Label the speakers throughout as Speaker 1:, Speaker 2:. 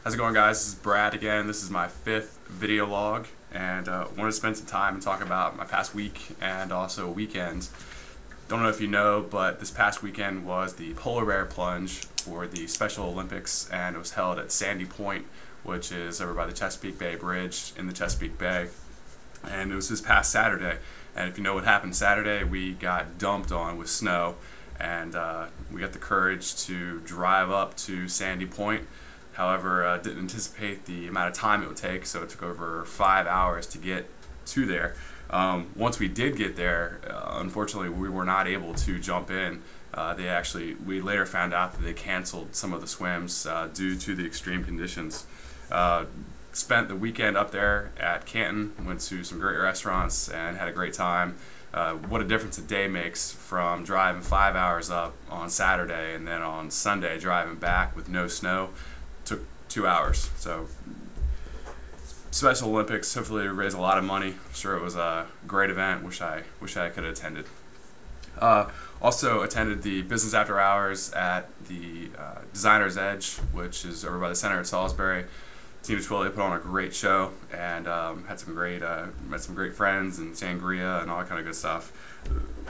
Speaker 1: How's it going, guys? This is Brad again. This is my 5th video log, and wanted to spend some time and talk about my past week and also weekend. Don't know if you know, but this past weekend was the polar bear plunge for the Special Olympics, and it was held at Sandy Point, which is over by the Chesapeake Bay Bridge in the Chesapeake Bay. And it was this past Saturday, and if you know what happened Saturday, we got dumped on with snow, and we got the courage to drive up to Sandy Point. However, didn't anticipate the amount of time it would take, so it took over 5 hours to get to there. Once we did get there, unfortunately we were not able to jump in. We later found out that they canceled some of the swims due to the extreme conditions. Spent the weekend up there at Canton, went to some great restaurants and had a great time. What a difference a day makes from driving 5 hours up on Saturday and then on Sunday driving back with no snow. Took 2 hours. So Special Olympics, hopefully raise a lot of money. I'm sure it was a great event. Wish I could have attended. Also attended the business after hours at the Designer's Edge, which is over by the center at Salisbury. Team of 12 put on a great show, and had some great met some great friends and sangria and all that kind of good stuff.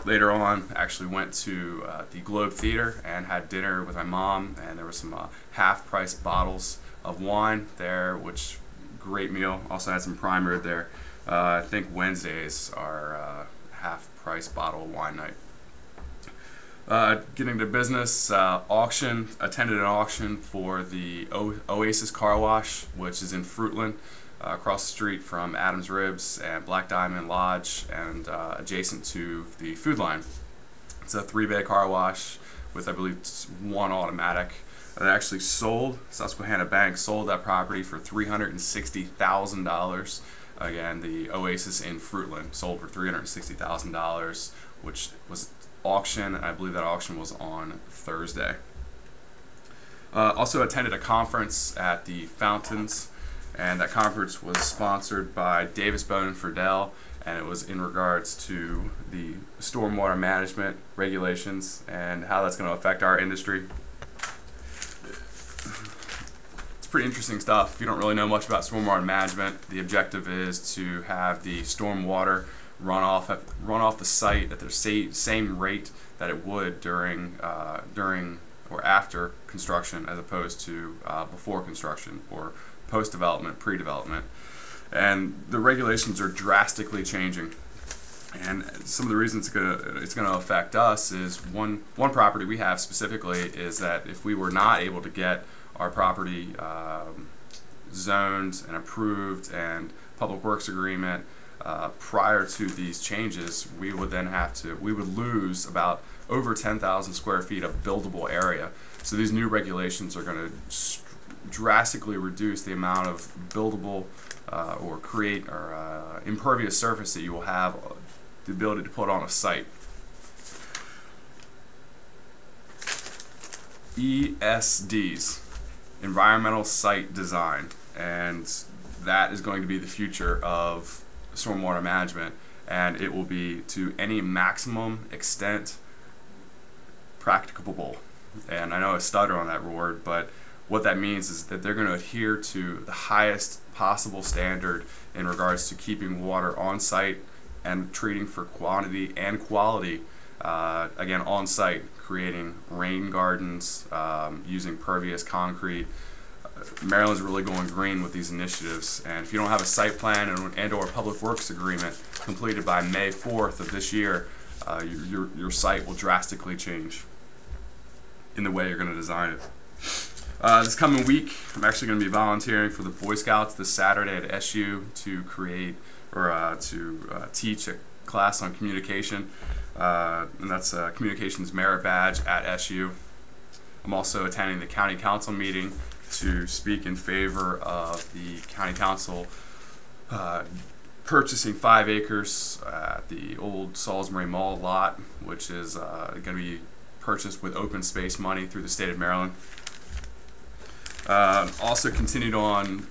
Speaker 1: Later on, actually went to the Globe Theater and had dinner with my mom, and there were some half-price bottles of wine there, which great meal. Also had some prime rib there. I think Wednesdays are half-price bottle of wine night. Getting to business, auction, attended an auction for the Oasis Car Wash, which is in Fruitland, across the street from Adam's Ribs and Black Diamond Lodge, and adjacent to the Food Line. It's a 3-bay car wash with, I believe, 1 automatic. It actually sold. Susquehanna Bank sold that property for $360,000. Again, the Oasis in Fruitland sold for $360,000, which was auction, and I believe that auction was on Thursday. Also attended a conference at the Fountains, and that conference was sponsored by Davis Bone and Friedel, and it was in regards to the stormwater management regulations and how that's going to affect our industry. It's pretty interesting stuff. If you don't really know much about stormwater management, the objective is to have the stormwater run off the site at the same rate that it would during or after construction, as opposed to before construction or post-development, pre-development. And the regulations are drastically changing. And some of the reasons it's gonna affect us is one property we have specifically is that if we were not able to get our property zoned and approved and public works agreement prior to these changes, we would lose about over 10,000 square feet of buildable area. So these new regulations are going to drastically reduce the amount of buildable or impervious surface that you will have the ability to put on a site. ESDs, Environmental Site Design, and that is going to be the future of stormwater management, and it will be to any maximum extent practicable. And I know I stutter on that word, but what that means is that they're going to adhere to the highest possible standard in regards to keeping water on site and treating for quantity and quality, again on site, creating rain gardens, using pervious concrete. Maryland's really going green with these initiatives, and if you don't have a site plan and or public works agreement completed by May 4th of this year, your site will drastically change in the way you're going to design it. This coming week, I'm actually going to be volunteering for the Boy Scouts this Saturday at SU to create or to teach a class on communication, and that's a communications merit badge at SU. I'm also attending the county council meeting to speak in favor of the county council purchasing 5 acres at the old Salisbury Mall lot, which is going to be purchased with open space money through the state of Maryland. Also continued on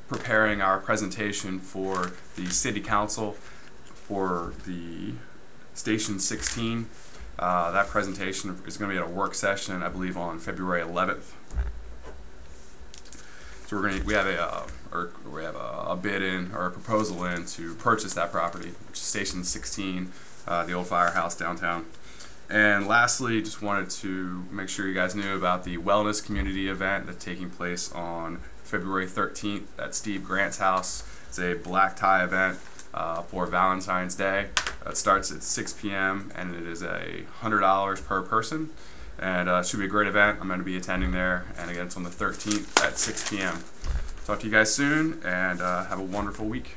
Speaker 1: preparing our presentation for the city council for the Station 16. That presentation is going to be at a work session, I believe, on February 11th. So we have a bid in, or a proposal in, to purchase that property, which is Station 16, the old firehouse downtown. And lastly, just wanted to make sure you guys knew about the Wellness community event that's taking place on February 13th at Steve Grant's house. It's a black tie event for Valentine's Day. It starts at 6 p.m. and it is $100 per person. And it should be a great event. I'm going to be attending there. And again, it's on the 13th at 6 p.m. Talk to you guys soon, and have a wonderful week.